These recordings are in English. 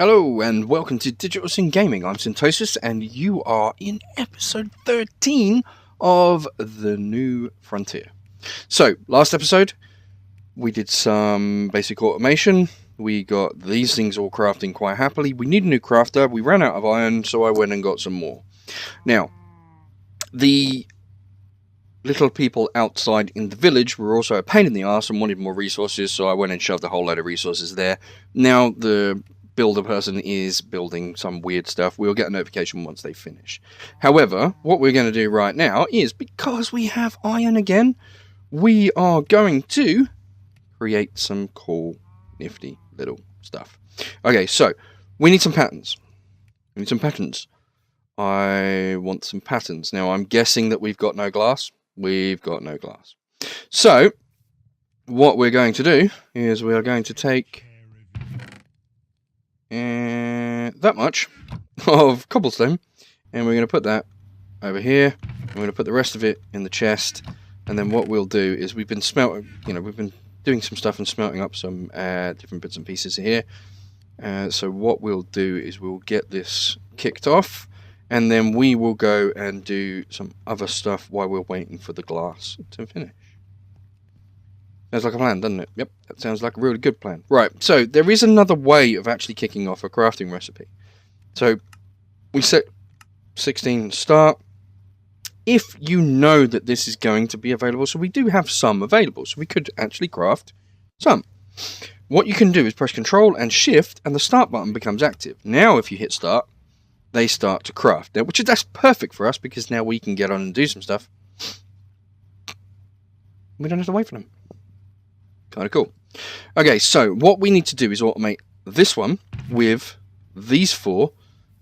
Hello and welcome to digitalSyn Gaming. I'm Syntosis and you are in episode 13 of The New Frontier. So, last episode we did some basic automation. We got these things all crafting quite happily. We need a new crafter. We ran out of iron, so I went and got some more. Now, the little people outside in the village were also a pain in the arse and wanted more resources, so I went and shoved a whole load of resources there. Now the builder person is building some weird stuff. We'll get a notification once they finish. However, what we're going to do right now is, because we have iron again, we are going to create some cool, nifty little stuff. Okay, so we need some patterns. We need some patterns. I want some patterns. Now, I'm guessing that we've got no glass. We've got no glass. So, what we're going to do is we are going to take that much of cobblestone, and we're going to put that over here. We're going to put the rest of it in the chest, and then what we'll do is we've been smelting, we've been doing some stuff and smelting up some different bits and pieces here. So what we'll do is we'll get this kicked off, and then we will go and do some other stuff while we're waiting for the glass to finish. Sounds like a plan, doesn't it? Yep, that sounds like a really good plan. Right, so there is another way of actually kicking off a crafting recipe. So we set 16 start. If you know that this is going to be available, so we do have some available, so we could actually craft some. What you can do is press Control and Shift, and the start button becomes active. Now if you hit start, they start to craft. Now, that's perfect for us, because now we can get on and do some stuff. We don't have to wait for them. Kind of cool. Okay, so what we need to do is automate this one with these four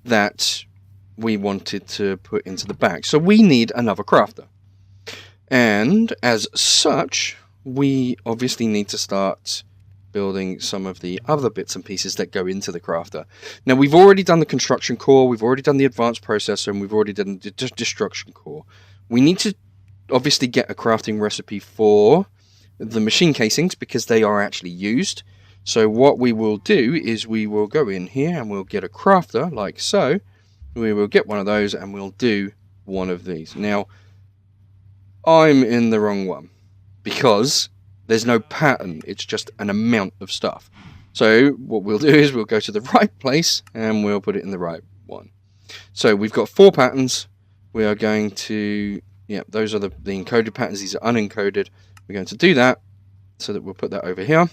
that we wanted to put into the bag. So we need another crafter. And as such, we obviously need to start building some of the other bits and pieces that go into the crafter. Now, we've already done the construction core, we've already done the advanced processor, and we've already done the destruction core. We need to obviously get a crafting recipe for the machine casings, because they are actually used. So what we will do is we will go in here and we'll get a crafter like so. We will get one of those and we'll do one of these. Now, I'm in the wrong one because there's no pattern, it's just an amount of stuff. So what we'll do is we'll go to the right place and we'll put it in the right one. So we've got 4 patterns. We are going to, those are the encoded patterns, these are unencoded. We're going to do that, so that we'll put that over here.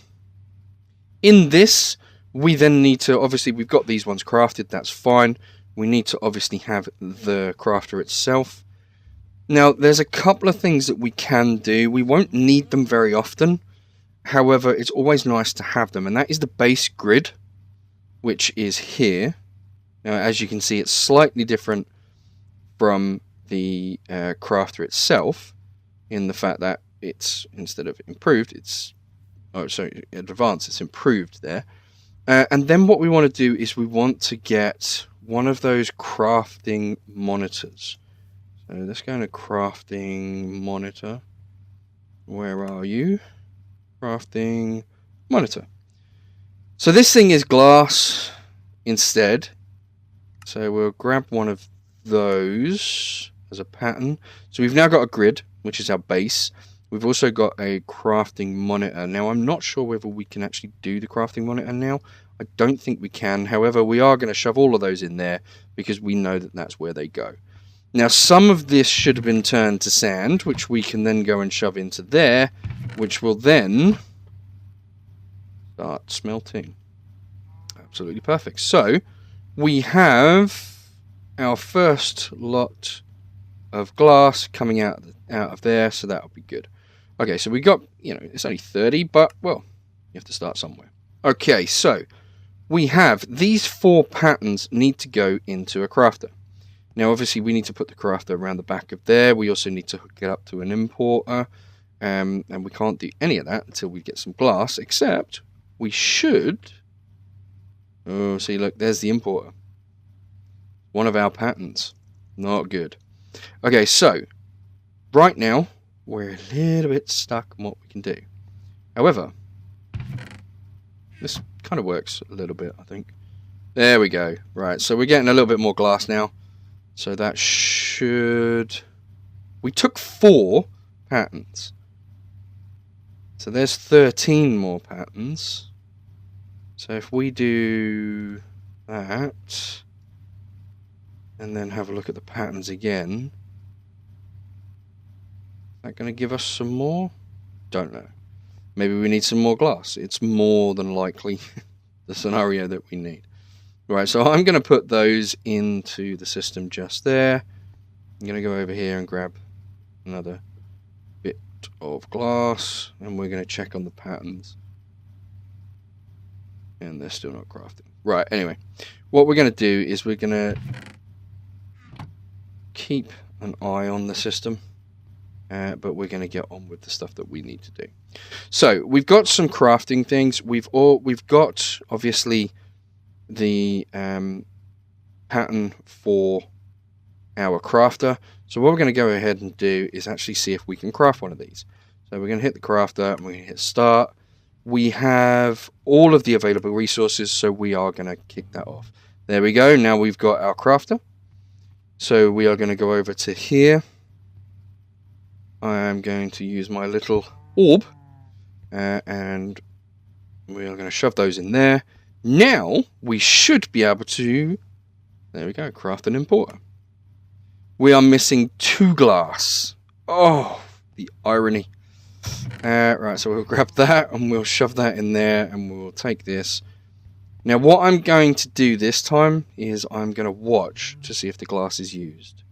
In this, we then need to, obviously we've got these ones crafted, that's fine. We need to obviously have the crafter itself. Now, there's a couple of things that we can do. We won't need them very often. However, it's always nice to have them, and that is the base grid, which is here. Now, as you can see, it's slightly different from the crafter itself, in the fact that it's, instead of improved, it's, advanced, it's improved there. And then what we want to do is we want to get one of those crafting monitors. So let's go into crafting monitor. Where are you? Crafting monitor. So this thing is glass instead. So we'll grab one of those as a pattern. So we've now got a grid, which is our base. We've also got a crafting monitor. Now, I'm not sure whether we can actually do the crafting monitor now. I don't think we can. However, we are going to shove all of those in there because we know that that's where they go. Now, some of this should have been turned to sand, which we can then go and shove into there, which will then start smelting. Absolutely perfect. So, we have our first lot of glass coming out of there, so that'll be good. Okay, so we got, it's only 30, but, well, you have to start somewhere. Okay, so we have these 4 patterns need to go into a crafter. Now, obviously, we need to put the crafter around the back of there. We also need to hook it up to an importer, and we can't do any of that until we get some glass, except we should... Oh, see, look, there's the importer. One of our patterns. Not good. Okay, so right now we're a little bit stuck on what we can do. However, this kind of works a little bit, I think. There we go. Right, so we're getting a little bit more glass now. So that should... We took 4 patterns. So there's 13 more patterns. So if we do that, and then have a look at the patterns again, is that going to give us some more? Don't know. Maybe we need some more glass. It's more than likely the scenario that we need. Right, so I'm going to put those into the system just there. I'm going to go over here and grab another bit of glass, and we're going to check on the patterns. And they're still not crafting. Right, anyway, what we're going to do is we're going to keep an eye on the system, but we're going to get on with the stuff that we need to do. So we've got some crafting things. We've got obviously the pattern for our crafter. So what we're going to go ahead and do is actually see if we can craft one of these. So we're going to hit the crafter and we're going to hit start. We have all of the available resources, so we are going to kick that off. There we go. Now we've got our crafter. So we are going to go over to here. I am going to use my little orb, and we are going to shove those in there. Now we should be able to, there we go, craft an importer. We are missing 2 glass. Oh, the irony. Right, so we'll grab that and we'll shove that in there, and we'll take this. Now what I'm going to do this time is I'm going to watch to see if the glass is used.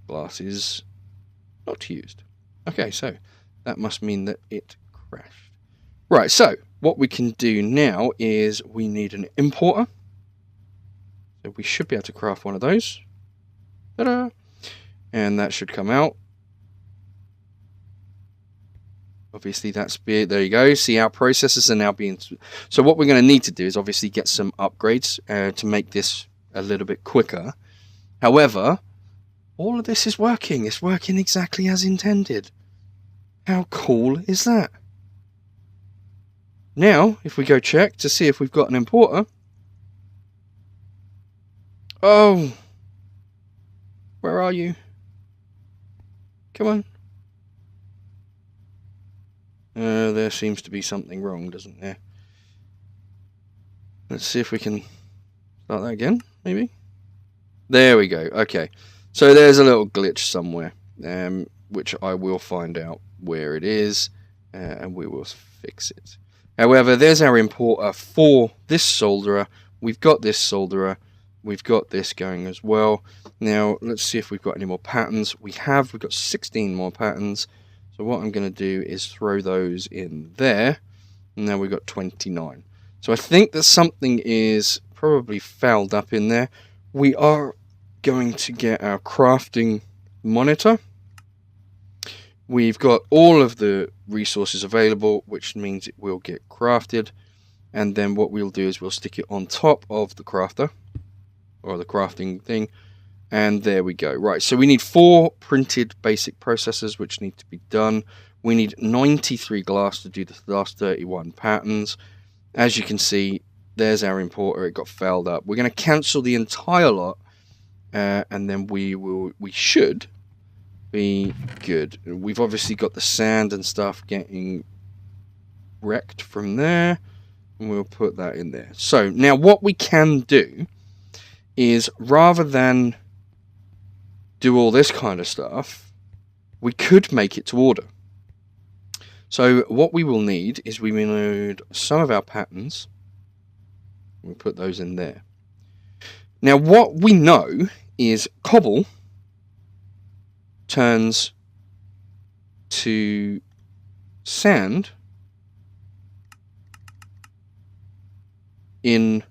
Glass is not used. Okay, so that must mean that it crashed. Right, so what we can do now is we need an importer. So we should be able to craft one of those. Ta-da! And that should come out. Obviously that's big. There you go. See, our processes are now being... So what we're going to need to do is obviously get some upgrades to make this a little bit quicker. However, all of this is working. It's working exactly as intended. How cool is that? Now, if we go check to see if we've got an importer... Oh! Where are you? Come on. There seems to be something wrong, doesn't there? Let's see if we can start that again, maybe? There we go. Okay. So there's a little glitch somewhere, which I will find out where it is, and we will fix it. However, there's our importer for this solderer. We've got this solderer. We've got this going as well. Now, let's see if we've got any more patterns. We've got 16 more patterns. So what I'm going to do is throw those in there. And now we've got 29. So I think that something is probably fouled up in there. We are going to get our crafting monitor. We've got all of the resources available, which means it will get crafted. And then what we'll do is we'll stick it on top of the crafter, or the crafting thing. And there we go. Right, so we need 4 printed basic processors, which need to be done. We need 93 glass to do the last 31 patterns. As you can see, there's our importer. It got fouled up. We're going to cancel the entire lot, and then we should be good. We've obviously got the sand and stuff getting wrecked from there, and we'll put that in there. So now what we can do is, rather than do all this kind of stuff, we could make it to order. So what we will need is we need some of our patterns. We'll put those in there. Now what we know is cobble turns to sand in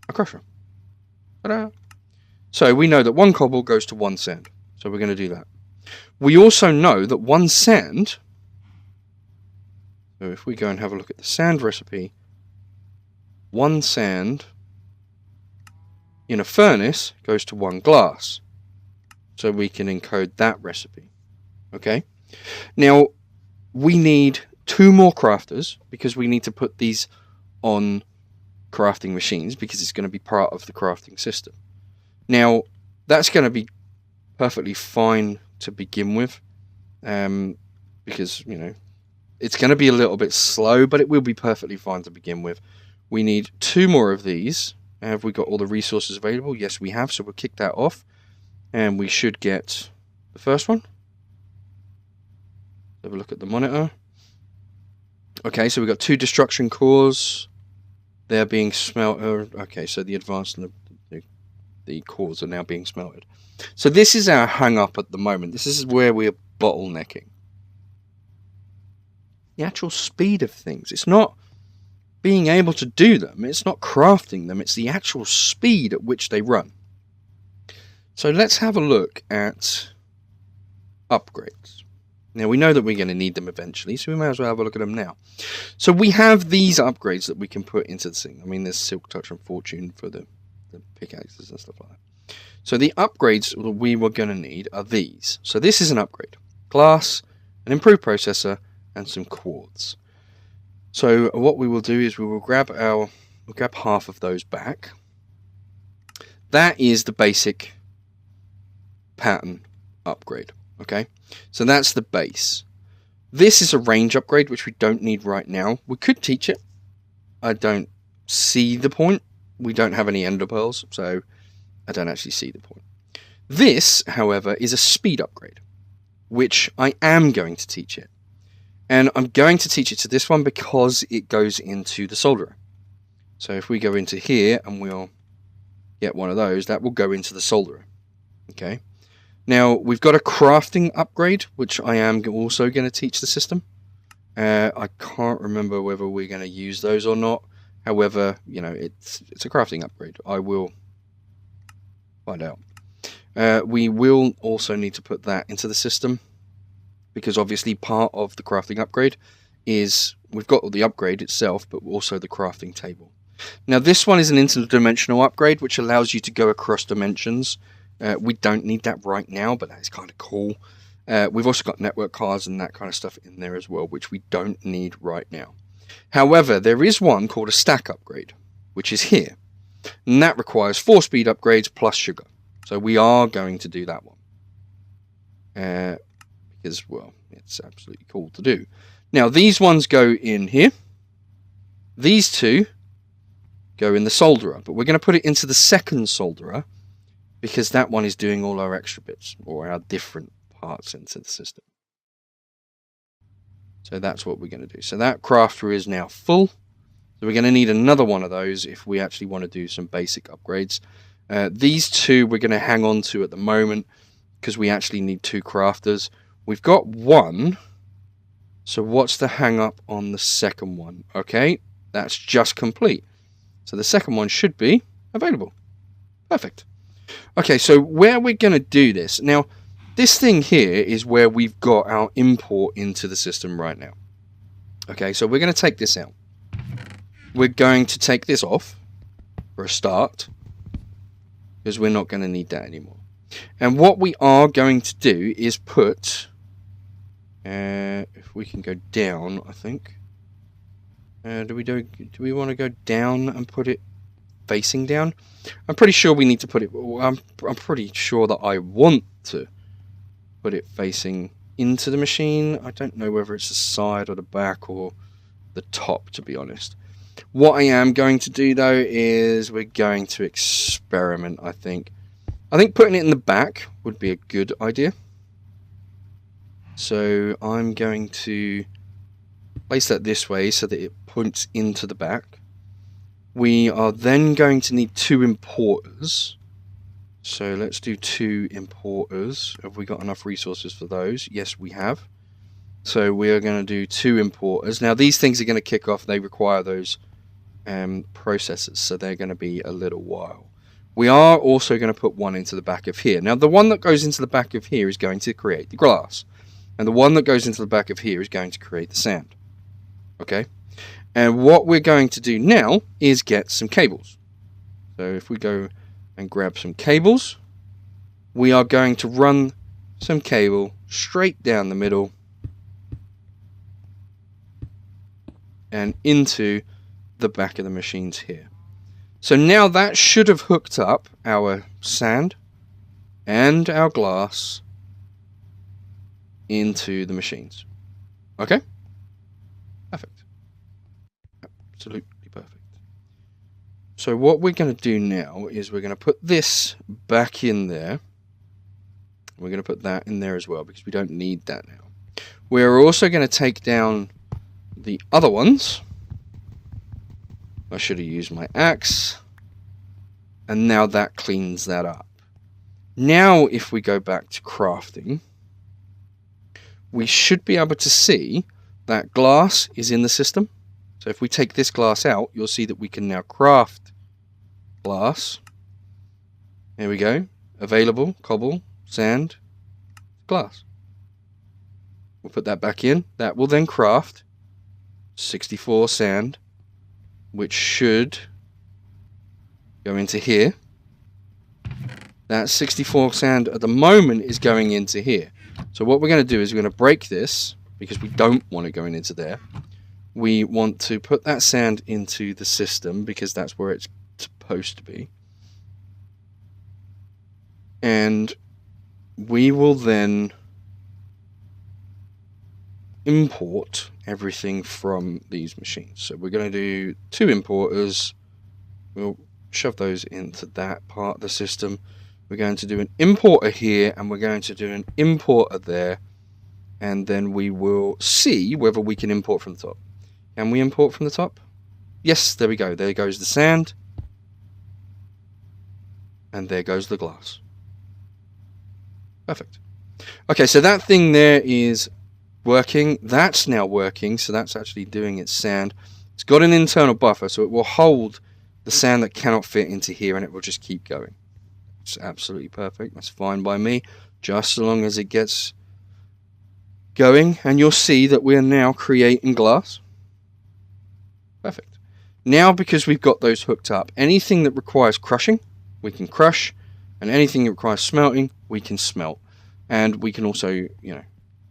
a crusher. Ta-da! So we know that 1 cobble goes to 1 sand. So we're going to do that. We also know that 1 sand, so if we go and have a look at the sand recipe, 1 sand in a furnace goes to 1 glass. So we can encode that recipe. Okay. Now we need 2 more crafters, because we need to put these on crafting machines because it's going to be part of the crafting system. Now, that's going to be perfectly fine to begin with, because, you know, it's going to be a little bit slow, but it will be perfectly fine to begin with. We need 2 more of these. Have we got all the resources available? Yes, we have, so we'll kick that off, and we should get the first one. Have a look at the monitor. Okay, so we've got 2 destruction cores. They're being smelted. Okay, so the advanced and the cores are now being smelted. So this is our hang up at the moment. This is where we're bottlenecking. The actual speed of things. It's not being able to do them. It's not crafting them. It's the actual speed at which they run. So let's have a look at upgrades. Now, we know that we're going to need them eventually, so we may as well have a look at them now. So we have these upgrades that we can put into the thing. I mean, there's Silk Touch and Fortune for the pickaxes and stuff like that. So the upgrades that we were going to need are these. So this is an upgrade. Glass, an improved processor, and some quartz. So what we will do is we'll grab half of those back. That is the basic pattern upgrade. Okay, so that's the base. This is a range upgrade, which we don't need right now. We could teach it. I don't see the point. We don't have any ender pearls, so I don't actually see the point. This, however, is a speed upgrade, which I am going to teach it. And I'm going to teach it to this one because it goes into the solderer. So if we go into here and we'll get one of those, that will go into the solderer. Okay. Now, we've got a crafting upgrade, which I am also going to teach the system. I can't remember whether we're going to use those or not. However, you know, it's a crafting upgrade. I will find out. We will also need to put that into the system, because obviously part of the crafting upgrade is we've got the upgrade itself, but also the crafting table. Now, this one is an interdimensional upgrade, which allows you to go across dimensions. We don't need that right now, but that is kind of cool. We've also got network cards and that kind of stuff in there as well, which we don't need right now. However, there is one called a stack upgrade, which is here. And that requires 4 speed upgrades plus sugar. So we are going to do that one. Because, well, it's absolutely cool to do. Now, these ones go in here. These 2 go in the solderer, but we're going to put it into the second solderer, because that one is doing all our extra bits, or our different parts into the system. So that's what we're going to do. So that crafter is now full. So we're going to need another one of those if we actually want to do some basic upgrades. These 2 we're going to hang on to at the moment, because we actually need 2 crafters. We've got 1. So what's the hang up on the second one? Okay, that's just complete. So the second one should be available. Perfect. Okay, so where we're going to do this. Now, this thing here is where we've got our import into the system right now. Okay, so we're going to take this out. We're going to take this off for a start, because we're not going to need that anymore. And what we are going to do is put, if we can go down, I think. Do we want to go down and put it facing down? I'm pretty sure we need to put it, I'm pretty sure that I want to put it facing into the machine. I don't know whether it's the side or the back or the top, to be honest. What I am going to do, though, is we're going to experiment, I think. I think putting it in the back would be a good idea. So I'm going to place that this way so that it points into the back. We are then going to need 2 importers. So let's do 2 importers. Have we got enough resources for those? Yes, we have. So we are going to do 2 importers. Now, these things are going to kick off. They require those processors, so they're going to be a little while. We are also going to put 1 into the back of here. Now, the one that goes into the back of here is going to create the glass. And the one that goes into the back of here is going to create the sand. Okay? And what we're going to do now is get some cables. So if we go and grab some cables, we are going to run some cable straight down the middle and into the back of the machines here. So now that should have hooked up our sand and our glass into the machines. Okay? Perfect. Absolutely perfect. So what we're going to do now is we're going to put this back in there. We're going to put that in there as well because we don't need that now. We're also going to take down the other ones. I should have used my axe. And now that cleans that up. Now if we go back to crafting, we should be able to see that glass is in the system. So if we take this glass out, you'll see that we can now craft glass. Here we go. Available, cobble, sand, glass. We'll put that back in. That will then craft 64 sand, which should go into here. That 64 sand at the moment is going into here. So what we're going to do is we're going to break this because we don't want it going into there. We want to put that sand into the system because that's where it's supposed to be. And we will then import everything from these machines. So we're going to do 2 importers. We'll shove those into that part of the system. We're going to do an importer here and we're going to do an importer there, and then we will see whether we can import from the top. Can we import from the top? Yes, there we go. There goes the sand and there goes the glass. Perfect. Okay, so that thing there is working. That's now working, so that's actually doing its sand. It's got an internal buffer, so it will hold the sand that cannot fit into here and it will just keep going. It's absolutely perfect. That's fine by me, just so long as it gets going. And you'll see that we're now creating glass. Perfect. Now, because we've got those hooked up, anything that requires crushing, we can crush, and anything that requires smelting, we can smelt. And we can also, you know,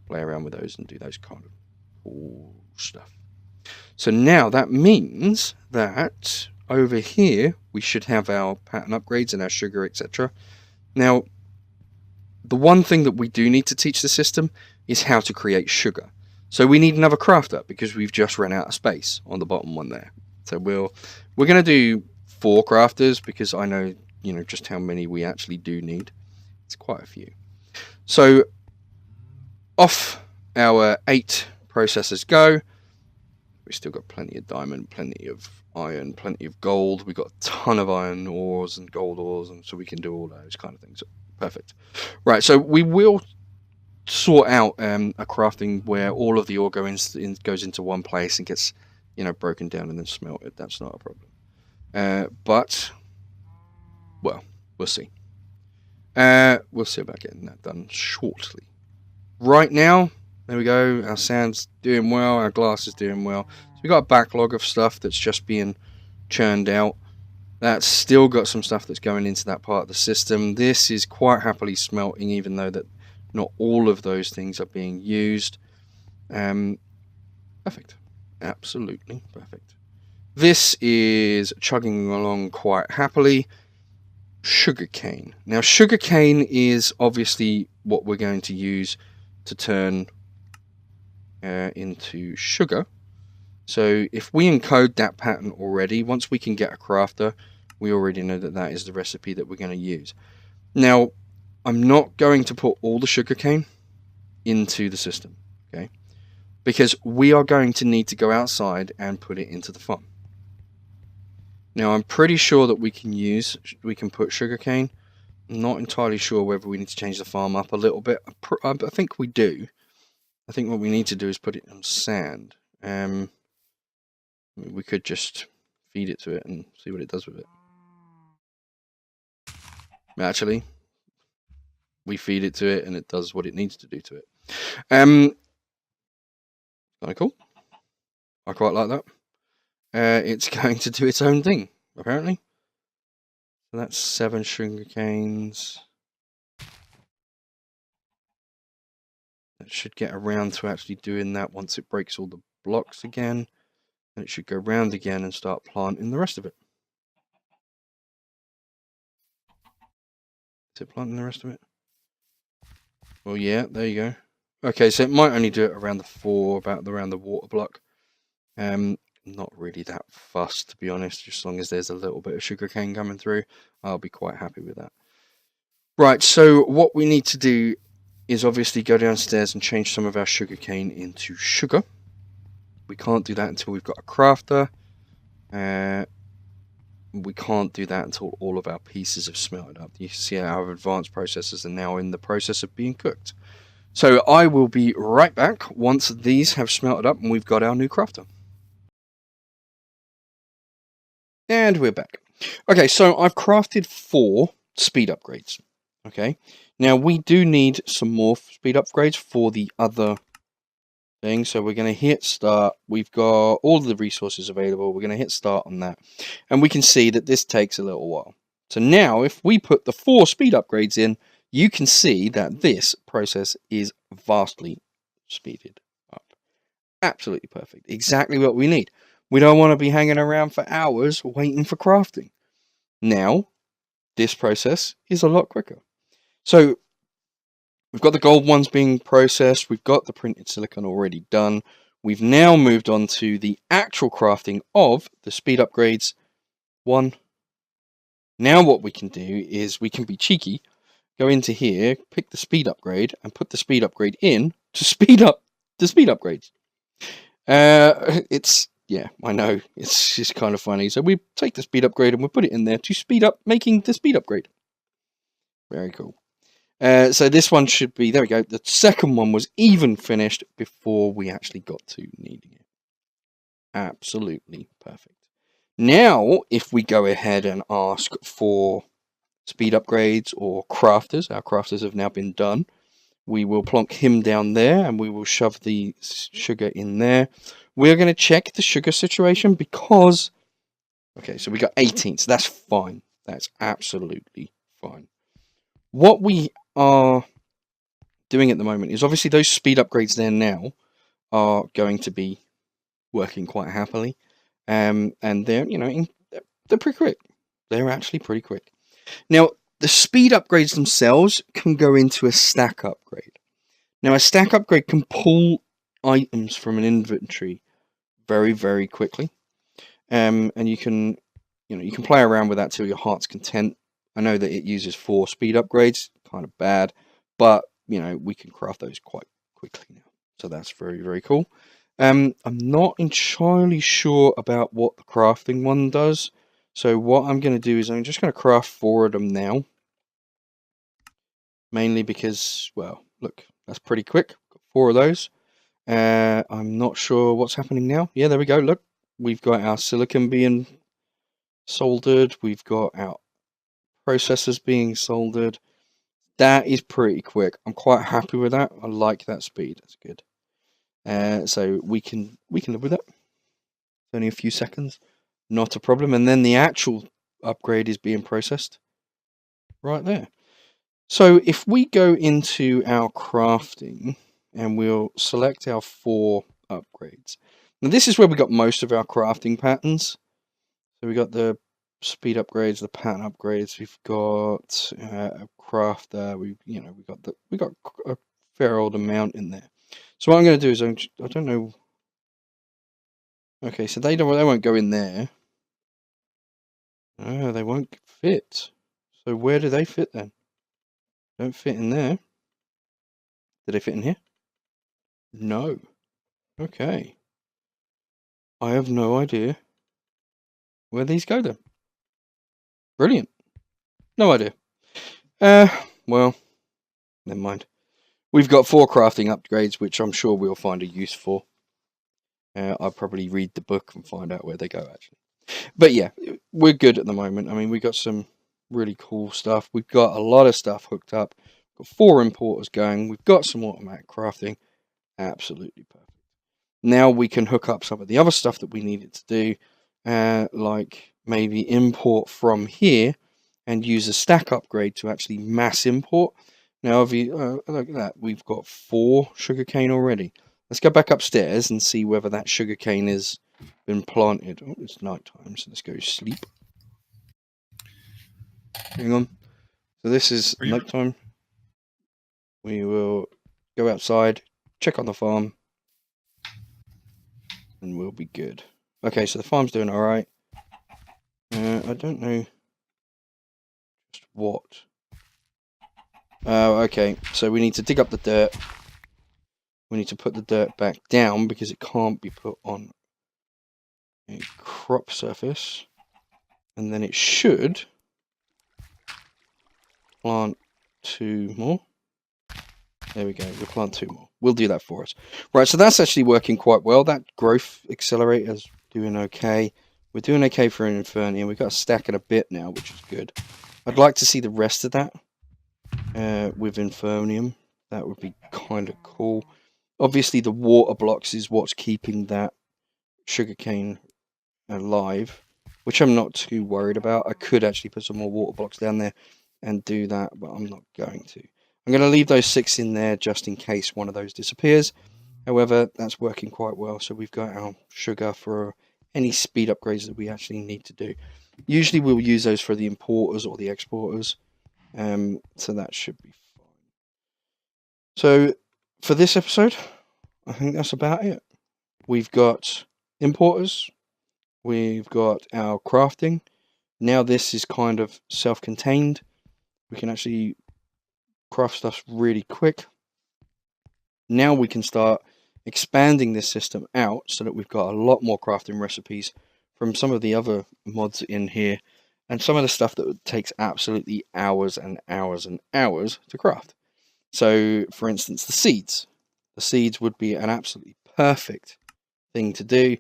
play around with those and do those kind of cool stuff. So now that means that over here we should have our pattern upgrades and our sugar, etc. Now, the one thing that we do need to teach the system is how to create sugar. So we need another crafter because we've just run out of space on the bottom one there. So we're going to do 4 crafters because I know, you know, just how many we actually do need. It's quite a few. So off our 8 processors go. We've still got plenty of diamond, plenty of iron, plenty of gold. We've got a ton of iron ores and gold ores, and so we can do all those kind of things. Perfect. Right, so we will sort out a crafting where all of the ore goes into one place and gets, you know, broken down and then smelted. That's not a problem. But, well, we'll see. We'll see about getting that done shortly. Right now, there we go. Our sand's doing well. Our glass is doing well. So we've got a backlog of stuff that's just being churned out. That's still got some stuff that's going into that part of the system. This is quite happily smelting, even though that not all of those things are being used. Perfect. Absolutely perfect. This is chugging along quite happily. Sugarcane. Now, sugarcane is obviously what we're going to use to turn into sugar. So if we encode that pattern already, once we can get a crafter, we already know that that is the recipe that we're going to use. Now, I'm not going to put all the sugarcane into the system, okay? Because we are going to need to go outside and put it into the farm. Now, I'm pretty sure that we can put sugarcane. I'm not entirely sure whether we need to change the farm up a little bit. I think we do. I think what we need to do is put it on sand. We could just feed it to it and see what it does with it. Actually, we feed it to it and it does what it needs to do to it. Kind of cool. I quite like that. It's going to do its own thing, apparently. So that's 7 sugar canes. That should get around to actually doing that once it breaks all the blocks again. And it should go round again and start planting the rest of it. Is it planting the rest of it? Well, yeah, there you go. Okay, so it might only do it around around the water block. Not really that fussed, to be honest. Just as long as there's a little bit of sugarcane coming through, I'll be quite happy with that. Right, so what we need to do is obviously go downstairs and change some of our sugarcane into sugar. We can't do that until we've got a crafter. We can't do that until all of our pieces have smelted up. You can see our advanced processors are now in the process of being cooked. So I will be right back once these have smelted up and we've got our new crafter. And we're back. Okay, so I've crafted 4 speed upgrades. Okay, now we do need some more speed upgrades for the other thing. So we're going to hit start. We've got all of the resources available. We're going to hit start on that. And we can see that this takes a little while. So now if we put the 4 speed upgrades in, you can see that this process is vastly speeded up. Absolutely perfect. Exactly what we need. We don't want to be hanging around for hours waiting for crafting. Now, this process is a lot quicker. So, we've got the gold ones being processed. We've got the printed silicon already done. We've now moved on to the actual crafting of the speed upgrades 1. Now what we can do is we can be cheeky, go into here, pick the speed upgrade, and put the speed upgrade in to speed up the speed upgrades. Yeah, I know, it's just kind of funny. So we take the speed upgrade and we put it in there to speed up making the speed upgrade. Very cool. So this one should be, there we go. The second one was even finished before we actually got to needing it. Absolutely perfect. Now, if we go ahead and ask for speed upgrades or crafters, our crafters have now been done. We will plonk him down there and we will shove the sugar in there. We're going to check the sugar situation because, okay, so we got 18, so that's fine. That's absolutely fine. What we are doing at the moment is obviously those speed upgrades there now are going to be working quite happily. And they're, they're pretty quick. They're actually pretty quick. Now, the speed upgrades themselves can go into a stack upgrade. Now, a stack upgrade can pull items from an inventory very, very quickly. And you can play around with that till your heart's content. I know that it uses 4 speed upgrades, kind of bad, but, we can craft those quite quickly now. So that's very, very cool. I'm not entirely sure about what the crafting one does. So what I'm going to do is I'm just going to craft 4 of them now. Mainly because, well, look, that's pretty quick. Got 4 of those. I'm not sure what's happening now. Yeah, there we go. Look, we've got our silicon being soldered. We've got our processors being soldered. That is pretty quick. I'm quite happy with that. I like that speed. That's good. So we can live with it. It's only a few seconds. Not a problem. And then the actual upgrade is being processed right there. So if we go into our crafting and we'll select our 4 upgrades. Now this is where we got most of our crafting patterns. So we got the speed upgrades, the pattern upgrades. We've got a crafter. We got a fair old amount in there. So what I'm going to do is I don't know. Okay, so they won't go in there. Oh, they won't fit. So where do they fit then? Don't fit in there. Do they fit in here? No. Okay. I have no idea where these go then. Brilliant. No idea. Well, never mind. We've got 4 crafting upgrades, which I'm sure we'll find a use for. I'll probably read the book and find out where they go, actually. But yeah, we're good at the moment. I mean, we got some really cool stuff. We've got a lot of stuff hooked up. We've got 4 importers going. We've got some automatic crafting. Absolutely perfect. Now we can hook up some of the other stuff that we needed to do, like maybe import from here and use a stack upgrade to actually mass import. Now, if you look at that, we've got 4 sugarcane already. Let's go back upstairs and see whether that sugarcane has been planted. Oh, it's night time, so let's go sleep. Hang on. So this is night time. We will go outside, check on the farm, and we'll be good. Okay, so the farm's doing all right. I don't know just what. Oh, okay. So we need to dig up the dirt. We need to put the dirt back down because it can't be put on a crop surface. And then it should plant 2 more. There we go. We'll plant 2 more. We'll do that for us. Right, so that's actually working quite well. That growth accelerator is doing okay. We're doing okay for an Infernium. We've got a stack and a bit now, which is good. I'd like to see the rest of that with Infernium. That would be kind of cool. Obviously, the water blocks is what's keeping that sugarcane alive, which I'm not too worried about. I could actually put some more water blocks down there and do that, but I'm not going to. I'm going to leave those 6 in there just in case one of those disappears. However, that's working quite well, so we've got our sugar for any speed upgrades that we actually need to do. Usually we'll use those for the importers or the exporters, so that should be fine. So for this episode, I think that's about it. We've got importers, we've got our crafting. Now this is kind of self-contained. We can actually craft stuff really quick. Now we can start expanding this system out so that we've got a lot more crafting recipes from some of the other mods in here, and some of the stuff that takes absolutely hours and hours and hours to craft. So for instance, the seeds would be an absolutely perfect thing to do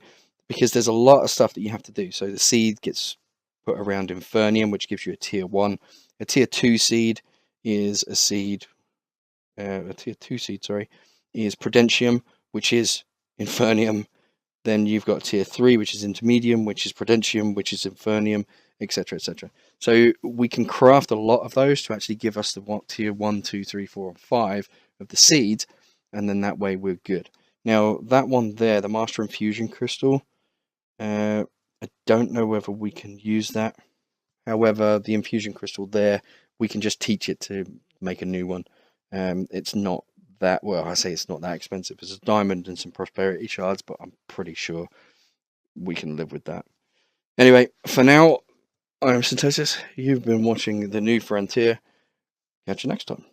because there's a lot of stuff that you have to do. So the seed gets put around Infernium, which gives you a tier 1. A tier 2 seed is a seed, a tier 2 seed, sorry, is Prudentium, which is Infernium. Then you've got tier 3, which is Intermedium, which is Prudentium, which is Infernium, etc., etc. So we can craft a lot of those to actually give us the tier 1, 2, 3, 4, and 5 of the seeds, and then that way we're good. Now that one there, the Master Infusion Crystal, I don't know whether we can use that. However, the Infusion Crystal there, we can just teach it to make a new one. It's not that, well, I say it's not that expensive. It's a diamond and some prosperity shards, but I'm pretty sure we can live with that. Anyway, for now, I'm Synthesis. You've been watching The New Frontier. Catch you next time.